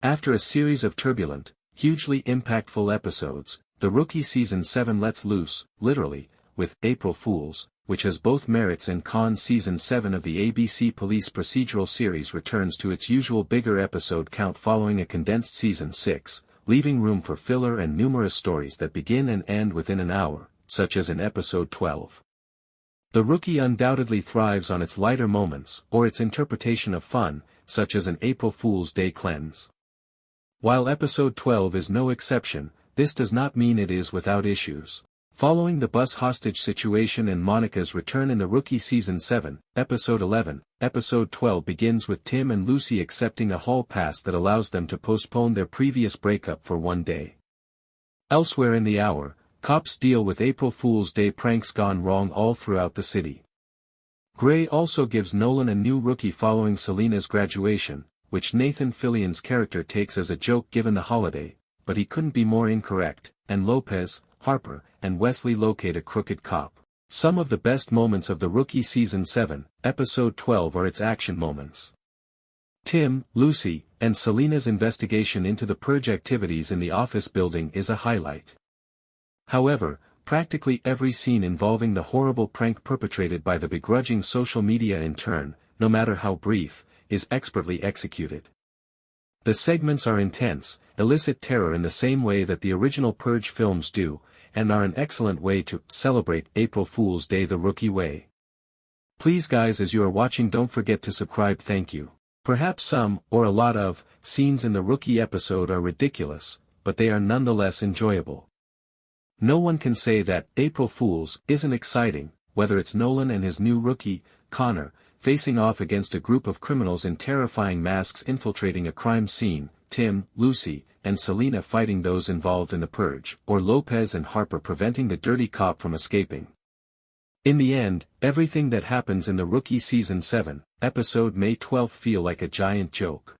After a series of turbulent, hugely impactful episodes, The Rookie Season 7 lets loose, literally, with April Fools, which has both merits and cons. Season 7 of the ABC police procedural series returns to its usual bigger episode count following a condensed Season 6, leaving room for filler and numerous stories that begin and end within an hour, such as in Episode 12. The Rookie undoubtedly thrives on its lighter moments, or its interpretation of fun, such as an April Fool's Day cleanse. While Episode 12 is no exception, this does not mean it is without issues. Following the bus hostage situation and Monica's return in The Rookie Season 7, Episode 11, Episode 12 begins with Tim and Lucy accepting a hall pass that allows them to postpone their previous breakup for one day. Elsewhere in the hour, cops deal with April Fool's Day pranks gone wrong all throughout the city. Gray also gives Nolan a new rookie following Celina's graduation, which Nathan Fillion's character takes as a joke given the holiday, but he couldn't be more incorrect, and Lopez, Harper, and Wesley locate a crooked cop. Some of the best moments of The Rookie Season 7, Episode 12 are its action moments. Tim, Lucy, and Celina's investigation into the purge activities in the office building is a highlight. However, practically every scene involving the horrible prank perpetrated by the begrudging social media intern, no matter how brief, is expertly executed. The segments are intense, elicit terror in the same way that the original Purge films do, and are an excellent way to celebrate April Fool's Day the Rookie way. Please guys, as you are watching, don't forget to subscribe. Thank you. Perhaps some, or a lot of, scenes in the Rookie episode are ridiculous, but they are nonetheless enjoyable. No one can say that April Fools isn't exciting, whether it's Nolan and his new rookie, Connor, facing off against a group of criminals in terrifying masks infiltrating a crime scene, Tim, Lucy, and Celina fighting those involved in the purge, or Lopez and Harper preventing the dirty cop from escaping. In the end, everything that happens in The Rookie Season 7, Episode May 12 feel like a giant joke.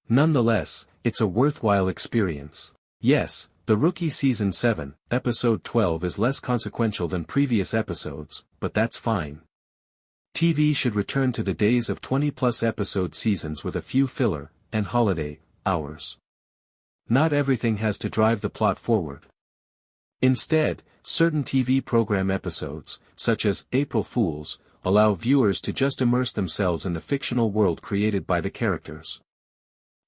Nonetheless, it's a worthwhile experience. Yes, The Rookie Season 7, Episode 12 is less consequential than previous episodes, but that's fine. TV should return to the days of 20-plus episode seasons with a few filler, and holiday, hours. Not everything has to drive the plot forward. Instead, certain TV program episodes, such as April Fools, allow viewers to just immerse themselves in the fictional world created by the characters.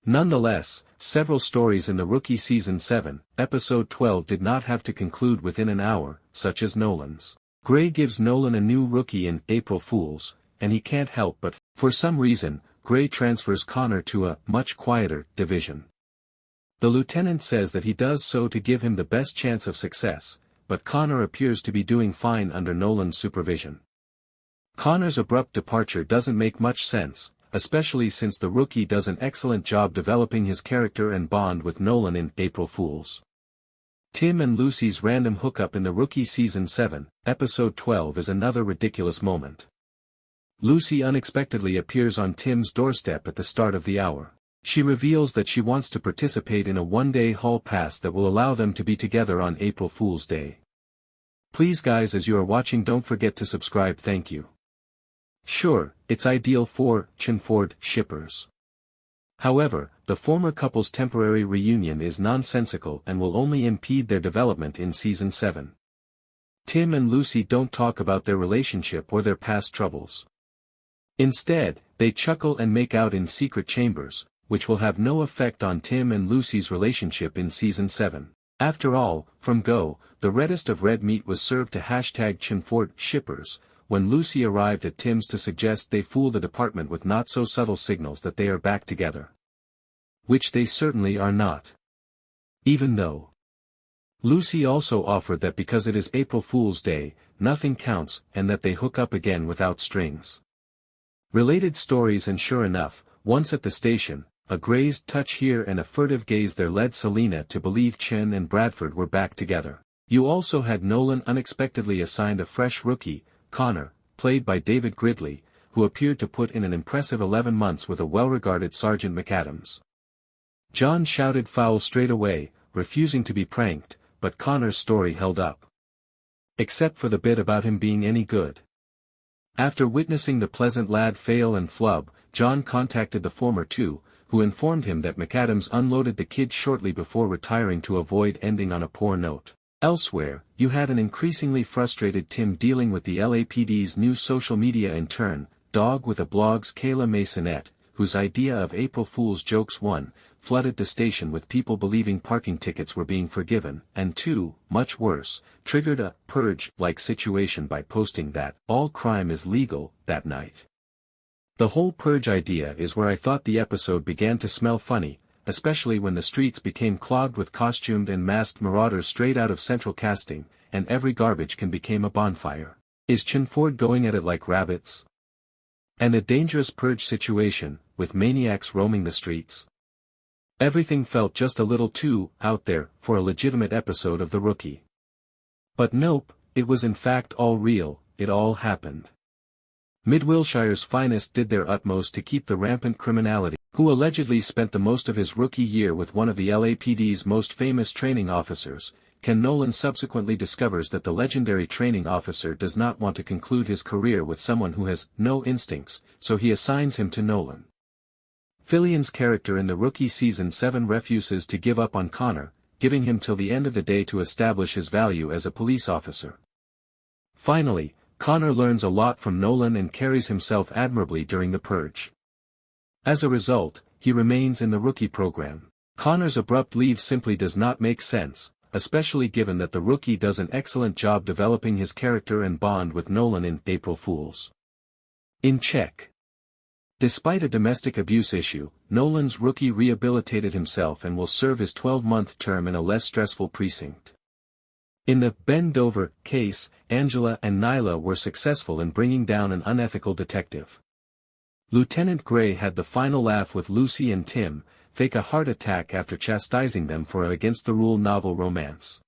Nonetheless, several stories in The Rookie Season 7, Episode 12 did not have to conclude within an hour, such as Nolan's. Gray gives Nolan a new rookie in April Fools, and he can't help but, for some reason, Gray transfers Connor to a much quieter division. The lieutenant says that he does so to give him the best chance of success, but Connor appears to be doing fine under Nolan's supervision. Connor's abrupt departure doesn't make much sense, especially since the rookie does an excellent job developing his character and bond with Nolan in April Fools. Tim and Lucy's random hookup in The Rookie Season 7, Episode 12 is another ridiculous moment. Lucy unexpectedly appears on Tim's doorstep at the start of the hour. She reveals that she wants to participate in a one-day hall pass that will allow them to be together on April Fool's Day. Please guys, as you are watching, don't forget to subscribe. Thank you. Sure, it's ideal for Chinford shippers. However, the former couple's temporary reunion is nonsensical and will only impede their development in Season 7. Tim and Lucy don't talk about their relationship or their past troubles. Instead, they chuckle and make out in secret chambers, which will have no effect on Tim and Lucy's relationship in Season 7. After all, from go, the reddest of red meat was served to #Chinford shippers, when Lucy arrived at Tim's to suggest they fool the department with not-so-subtle signals that they are back together. Which they certainly are not. Even though Lucy also offered that because it is April Fool's Day, nothing counts, and that they hook up again without strings. Related stories, and sure enough, once at the station, a grazed touch here and a furtive gaze there led Celina to believe Chen and Bradford were back together. You also had Nolan unexpectedly assigned a fresh rookie, Connor, played by David Gridley, who appeared to put in an impressive 11 months with a well-regarded Sergeant McAdams. John shouted foul straight away, refusing to be pranked, but Connor's story held up. Except for the bit about him being any good. After witnessing the pleasant lad fail and flub, John contacted the former two, who who informed him that McAdams unloaded the kid shortly before retiring to avoid ending on a poor note. Elsewhere, you had an increasingly frustrated Tim dealing with the LAPD's new social media intern, Dog with a blog's Kayla Masonette, whose idea of April Fool's jokes 1, flooded the station with people believing parking tickets were being forgiven, and 2, much worse, triggered a purge-like situation by posting that all crime is legal that night. The whole purge idea is where I thought the episode began to smell funny, especially when the streets became clogged with costumed and masked marauders straight out of central casting, and every garbage can became a bonfire. Is Chinford going at it like rabbits? And a dangerous purge situation, with maniacs roaming the streets? Everything felt just a little too out there for a legitimate episode of The Rookie. But nope, it was in fact all real, it all happened. Mid-Wilshire's finest did their utmost to keep the rampant criminality, who allegedly spent the most of his rookie year with one of the LAPD's most famous training officers. Ken Nolan subsequently discovers that the legendary training officer does not want to conclude his career with someone who has no instincts, so he assigns him to Nolan. Fillion's character in The Rookie Season 7 refuses to give up on Connor, giving him till the end of the day to establish his value as a police officer. Finally, Connor learns a lot from Nolan and carries himself admirably during the purge. As a result, he remains in the rookie program. Connor's abrupt leave simply does not make sense, especially given that the rookie does an excellent job developing his character and bond with Nolan in April Fools. In check. Despite a domestic abuse issue, Nolan's rookie rehabilitated himself and will serve his 12-month term in a less stressful precinct. In the Ben Dover case, Angela and Nyla were successful in bringing down an unethical detective. Lieutenant Gray had the final laugh with Lucy and Tim, fake a heart attack after chastising them for a against-the-rule novel romance.